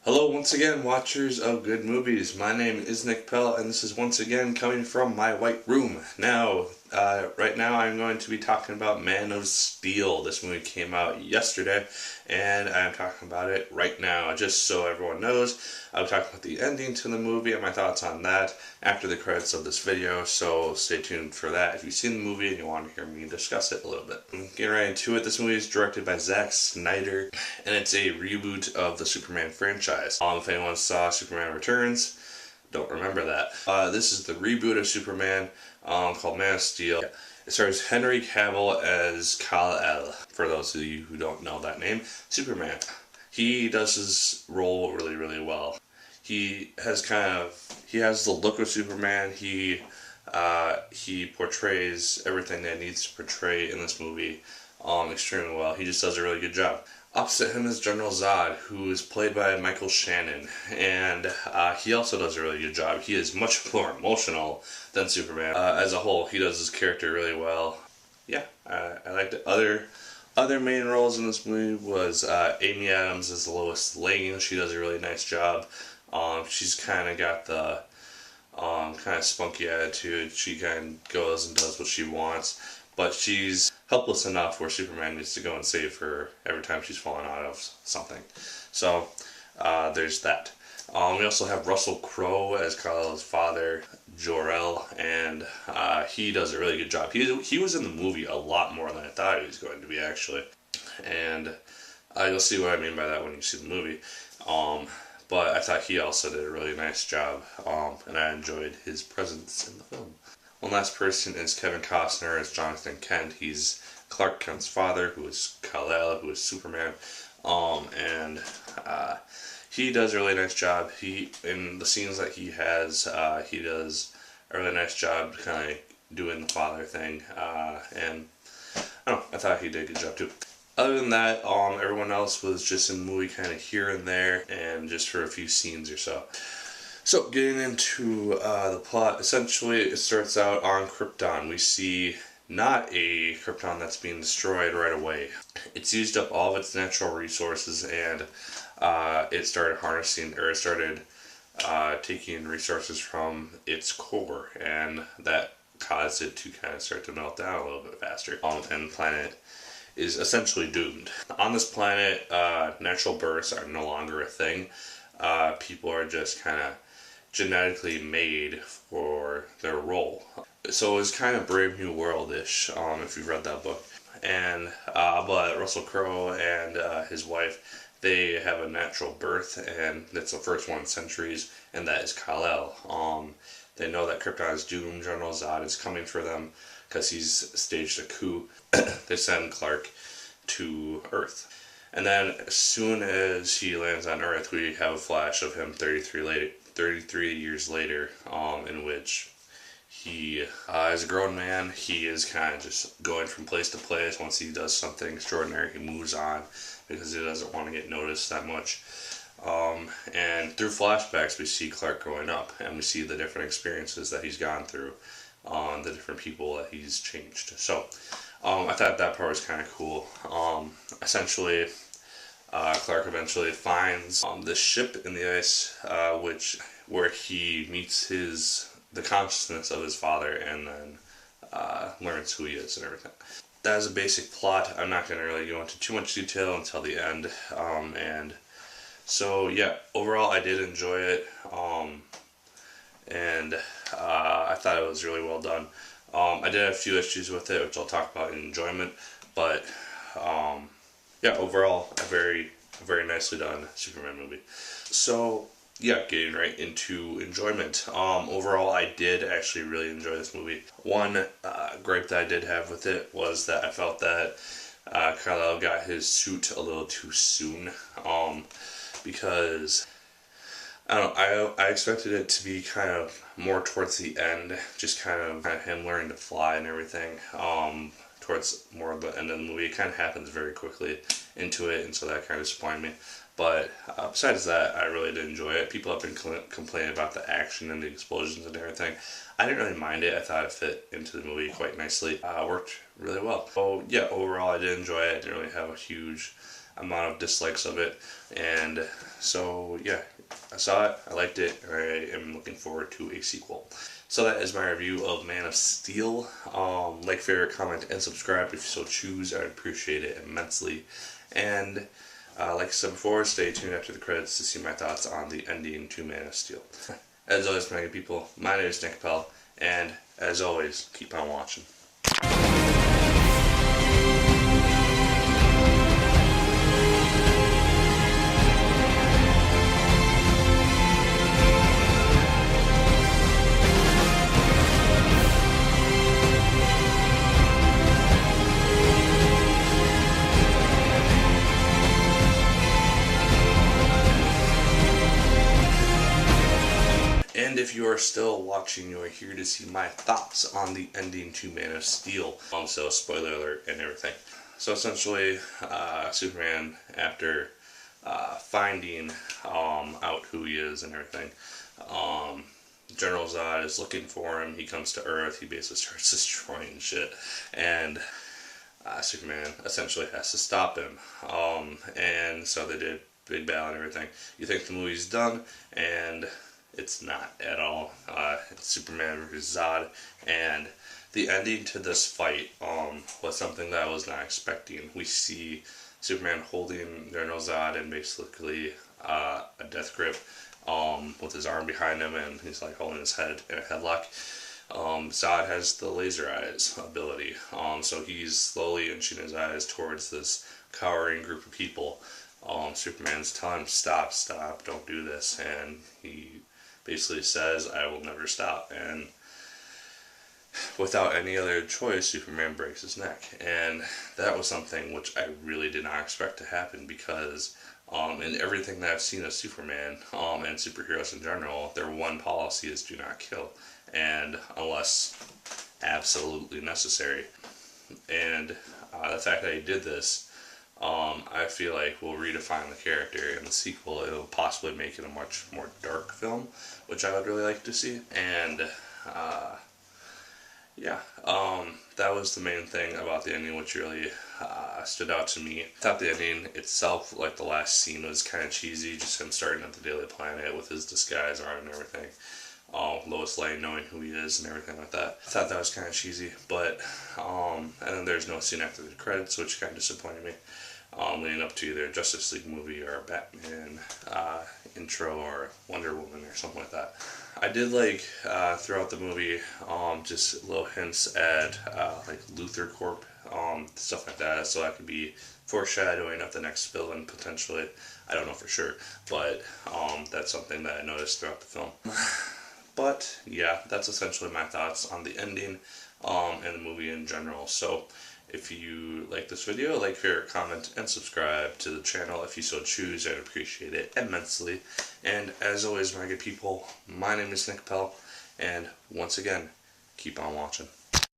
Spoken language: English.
Hello once again, watchers of good movies. My name is Nick Pell, and this is once again coming from my white room. Right now I'm going to be talking about Man of Steel. This movie came out yesterday, and I'm talking about it right now. Just so everyone knows, I'll be talking about the ending to the movie and my thoughts on that after the credits of this video, so stay tuned for that if you've seen the movie and you want to hear me discuss it a little bit. Getting right into it, this movie is directed by Zack Snyder, and it's a reboot of the Superman franchise. If anyone saw Superman Returns, don't remember that. This is the reboot of Superman called Man of Steel. It stars Henry Cavill as Kal-El, for those of you who don't know that name, Superman. He does his role really, really well. He has the look of Superman. He portrays everything that he needs to portray in this movie extremely well. He just does a really good job. Opposite him is General Zod, who is played by Michael Shannon, and he also does a really good job. He is much more emotional than Superman. As a whole, he does his character really well. Yeah, I liked it. Other main roles in this movie was Amy Adams as Lois Lane. She does a really nice job. She's kind of got the kind of spunky attitude. She kind of goes and does what she wants, but she's helpless enough where Superman needs to go and save her every time she's fallen out of something. So there's that. We also have Russell Crowe as Kal-El's father, Jor-El, and he does a really good job. He was in the movie a lot more than I thought he was going to be, actually. And you'll see what I mean by that when you see the movie. But I thought he also did a really nice job, and I enjoyed his presence in the film. One last person is Kevin Costner as Jonathan Kent. He's Clark Kent's father, who is Kal-El, who is Superman, and he does a really nice job. In the scenes that he has, he does a really nice job kind of doing the father thing, and I don't know, I thought he did a good job too. Other than that, everyone else was just in the movie kind of here and there, and just for a few scenes or so. So, getting into the plot, essentially it starts out on Krypton. We see not a Krypton that's being destroyed right away. It's used up all of its natural resources, and it started taking resources from its core, and that caused it to kind of start to melt down a little bit faster. And the planet is essentially doomed. On this planet, natural births are no longer a thing. People are just kind of genetically made for their role. So it's kind of Brave New World-ish, if you've read that book. And but Russell Crowe and his wife, they have a natural birth, and it's the first one in centuries, and that is Kal-El. They know that Krypton is doomed. General Zod is coming for them because he's staged a coup. They send Clark to Earth. And then as soon as he lands on Earth, we have a flash of him 33 years later, in which he, as a grown man, he is kind of just going from place to place. Once he does something extraordinary, he moves on because he doesn't want to get noticed that much. And through flashbacks, we see Clark growing up, and we see the different experiences that he's gone through, the different people that he's changed. So I thought that part was kind of cool. Essentially, Clark eventually finds this ship in the ice, where he meets the consciousness of his father, and then learns who he is and everything. That is a basic plot. I'm not going to really go into too much detail until the end. And so yeah, overall I did enjoy it, and I thought it was really well done. I did have a few issues with it, which I'll talk about in enjoyment, but yeah, overall a very nicely done Superman movie. So yeah, getting right into enjoyment. Overall, I did actually really enjoy this movie. One gripe that I did have with it was that I felt that Kal-El got his suit a little too soon, because I don't know, I expected it to be kind of more towards the end, just kind of him learning to fly and everything. Towards more of the end of the movie, it kind of happens very quickly into it, and so that kind of disappointed me. But besides that, I really did enjoy it. People have been complaining about the action and the explosions and everything. I didn't really mind it. I thought it fit into the movie quite nicely. Worked really well. So yeah, overall I did enjoy it. I didn't really have a huge amount of dislikes of it. And so yeah, I saw it, I liked it, I am looking forward to a sequel. So that is my review of Man of Steel. Like, favorite, comment, and subscribe if you so choose. I'd appreciate it immensely. And like I said before, stay tuned after the credits to see my thoughts on the ending to Man of Steel. As always, my good people, my name is Pell, and as always, keep on watching. And if you are still watching, you are here to see my thoughts on the ending to Man of Steel. So, spoiler alert and everything. So essentially, Superman, after finding out who he is and everything, General Zod is looking for him. He comes to Earth. He basically starts destroying shit. And Superman essentially has to stop him. And so they did big battle and everything. You think the movie's done, and it's not at all. It's Superman versus Zod, and the ending to this fight was something that I was not expecting. We see Superman holding General Zod in basically a death grip with his arm behind him, and he's like holding his head in a headlock. Zod has the laser eyes ability, so he's slowly inching his eyes towards this cowering group of people. Superman's telling him, stop, don't do this, and he basically says, I will never stop. And without any other choice, Superman breaks his neck. And that was something which I really did not expect to happen, because in everything that I've seen of Superman and superheroes in general, their one policy is do not kill, and unless absolutely necessary. And the fact that he did this, I feel like will redefine the character. In the sequel, it'll possibly make it a much more dark film, which I would really like to see. And yeah, that was the main thing about the ending, which really stood out to me. I thought the ending itself, like the last scene, was kind of cheesy, just him starting at the Daily Planet with his disguise on and everything. Lois Lane knowing who he is and everything like that. I thought that was kind of cheesy, but and then there's no scene after the credits, which kind of disappointed me. Leading up to either a Justice League movie or a Batman intro or Wonder Woman or something like that. I did like throughout the movie just little hints at like Luthor Corp, stuff like that, so that could be foreshadowing of the next villain potentially. I don't know for sure, but that's something that I noticed throughout the film. But yeah, that's essentially my thoughts on the ending and the movie in general. So if you like this video, like, favorite, comment, and subscribe to the channel if you so choose. I'd appreciate it immensely. And as always, my good people, my name is Pell, and once again, keep on watching.